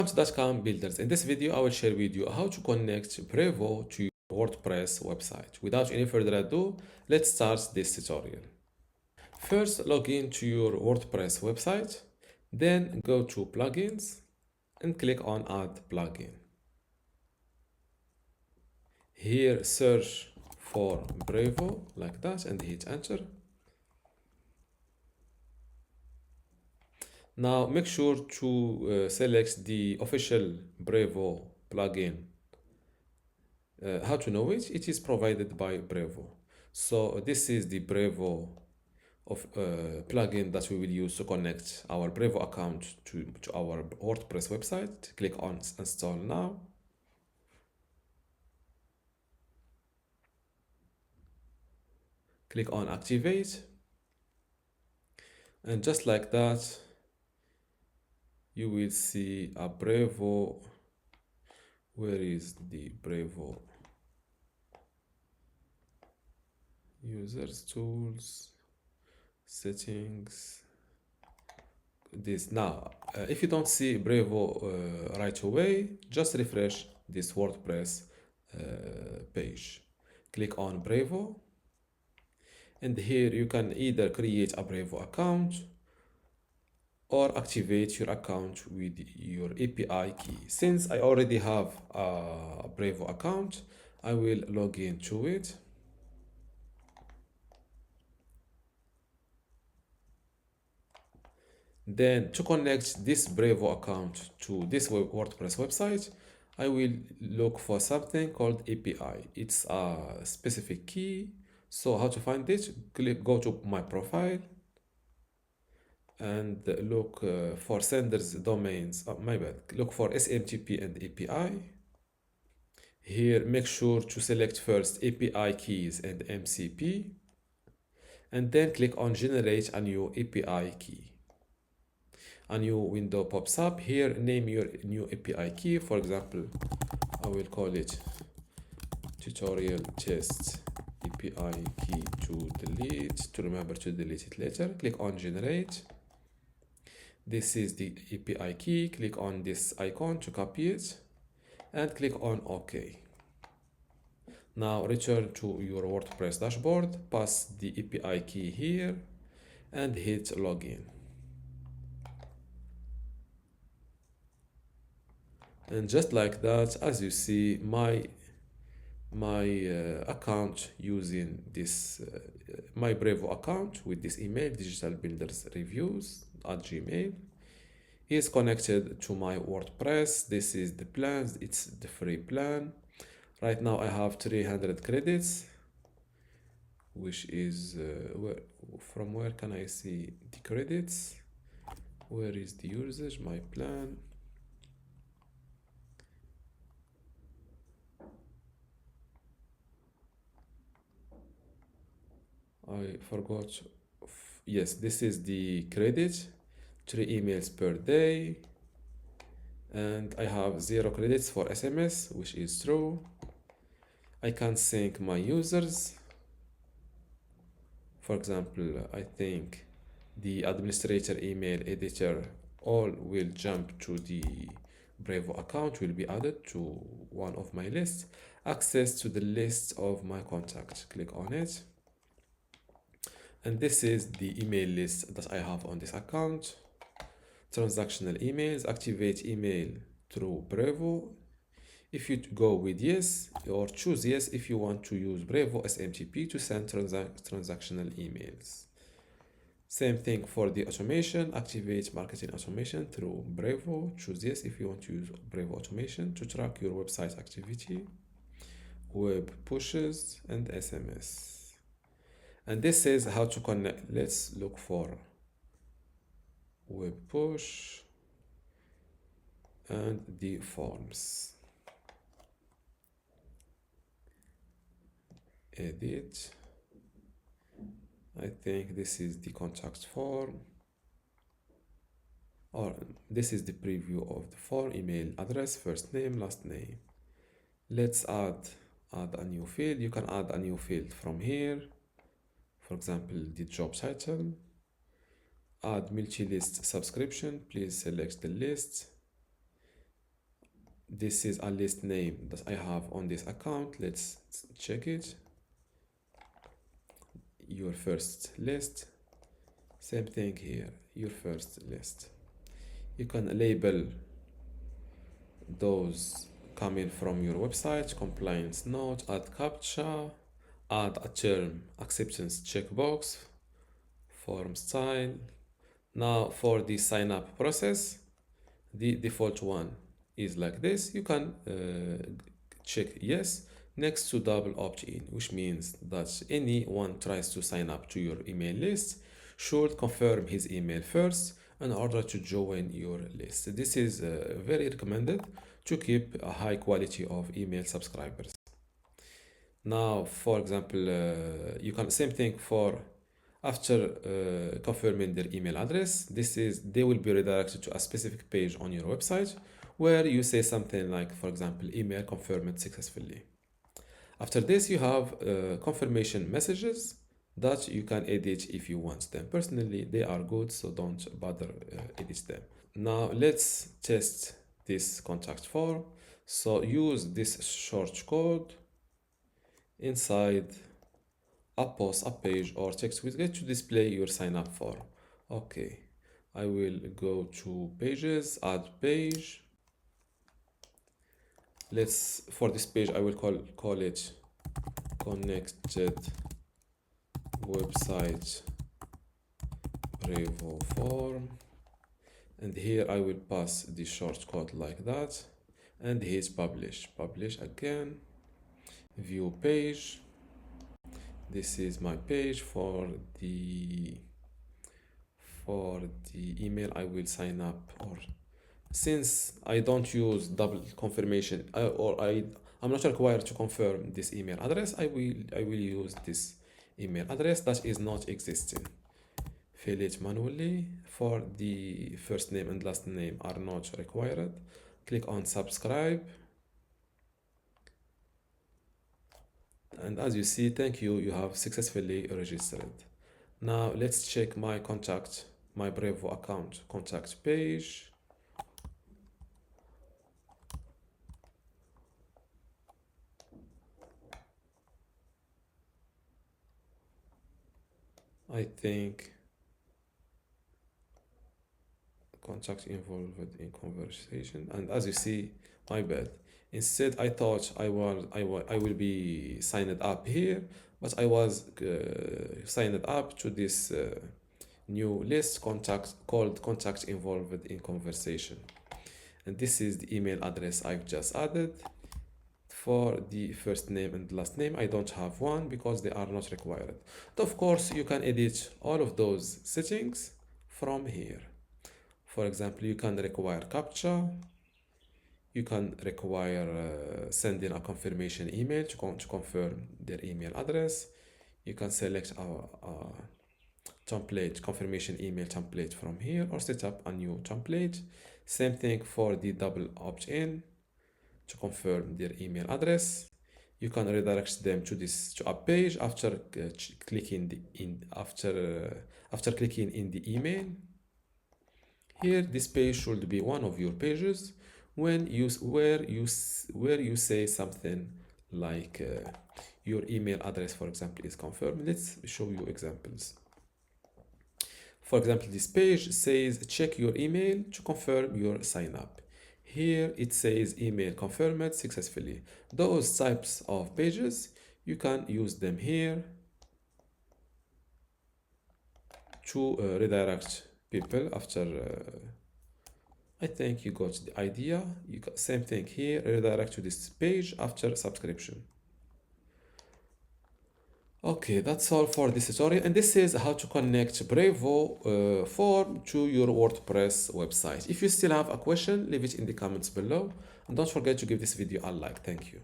To dotcom builders. In this video, I will share with you how to connect Brevo to your WordPress website. Without any further ado, let's start this tutorial. First, log in to your WordPress website, then go to plugins and click on add plugin. Here, search for Brevo like that and hit enter. Now make sure to select the official Brevo plugin. How to know it? It is provided by Brevo. So this is the Brevo plugin that we will use to connect our Brevo account to our WordPress website. Click on install now. Click on activate. And just like that, you will see a Brevo. Where is the Brevo? Users, tools, settings. This now, if you don't see Brevo right away, just refresh this WordPress page. Click on Brevo, and here you can either create a Brevo account or activate your account with your API key. Since I already have a Brevo account, I will log into it. Then to connect this Brevo account to this WordPress website, I will look for something called API. It's a specific key. So how to find it? Go to my profile and look for senders domains. My bad. Look for SMTP and API. Here, make sure to select first API keys and MCP, and then click on generate a new API key. A new window pops up. Here, name your new API key. For example, I will call it tutorial test API key to delete, to remember to delete it later. Click on generate. This is the API key. Click on this icon to copy it and click on OK. Now return to your WordPress dashboard, pass the API key here and hit login. And just like that, as you see, my account using this my Brevo account with this email, digital builders reviews at Gmail, is connected to my WordPress. This is the plans. It's the free plan. Right now I have 300 credits, which is from where can I see the credits? Where is the usage? My plan. I forgot. Yes, this is the credit. 3 emails per day. And I have 0 credits for SMS, which is true. I can sync my users. For example, I think the administrator, email, editor, all will jump to the Brevo account, will be added to one of my lists. Access to the list of my contacts. Click on it. And this is the email list that I have on this account. Transactional emails, activate email through Brevo. If you go with yes, or choose yes if you want to use Brevo SMTP to send transactional emails. Same thing for the automation, activate marketing automation through Brevo. Choose yes if you want to use Brevo automation to track your website activity, web pushes, and SMS. And this is how to connect. Let's look for web push and the forms. Edit. I think this is the contact form, or this is the preview of the form. Email address, first name, last name. Let's add a new field. You can add a new field from here. For example, the job title. Add multi-list subscription. Please select the list. this is a list name that I have on this account. Let's check it. Your first list. Same thing here, your first list. You can label those coming from your website, compliance note, add captcha, add a term acceptance checkbox, form style. Now for the sign up process, the default one is like this. You can check yes next to double opt-in, which means that anyone tries to sign up to your email list should confirm his email first in order to join your list. This is very recommended to keep a high quality of email subscribers. Now, for example, you can same thing for after confirming their email address. They will be redirected to a specific page on your website where you say something like, for example, email confirmed successfully. After this, you have confirmation messages that you can edit if you want them. Personally, they are good, so don't bother edit them. Now let's test this contact form. So use this short code inside a post, a page, or text widget to display your sign up form. Okay, I will go to pages, add page. For this page, I will call it connected website Brevo form, and here I will pass the shortcode like that, and hit publish again, view page. This is my page for the email I will sign up, or since I don't use double confirmation I'm not required to confirm this email address, I will use this email address that is not existing. Fill it manually. For the first name and last name are not required. Click on subscribe. And as you see, thank you, you have successfully registered. Now let's check my Brevo account contact page. I think contact involved in conversation, and as you see, my bad. Instead, I thought I will be signed up here, but I was signed up to this new list called contact involved in conversation, and this is the email address I've just added. For the first name and last name, I don't have one because they are not required. But of course, you can edit all of those settings from here. For example, you can require captcha. You can require sending a confirmation email to confirm their email address. You can select a template, confirmation email template from here, or set up a new template. Same thing for the double opt-in. To confirm their email address, you can redirect them to a page after clicking in the email. Here, this page should be one of your pages where you say something like your email address, for example, is confirmed. Let's show you examples. For example, this page says check your email to confirm your sign up. Here it says email confirmed successfully. Those types of pages, you can use them here to redirect people after I think you got the idea. Same thing here, redirect to this page after subscription. Okay, that's all for this tutorial, and this is how to connect Brevo form to your WordPress website. If you still have a question, leave it in the comments below, and don't forget to give this video a like. Thank you.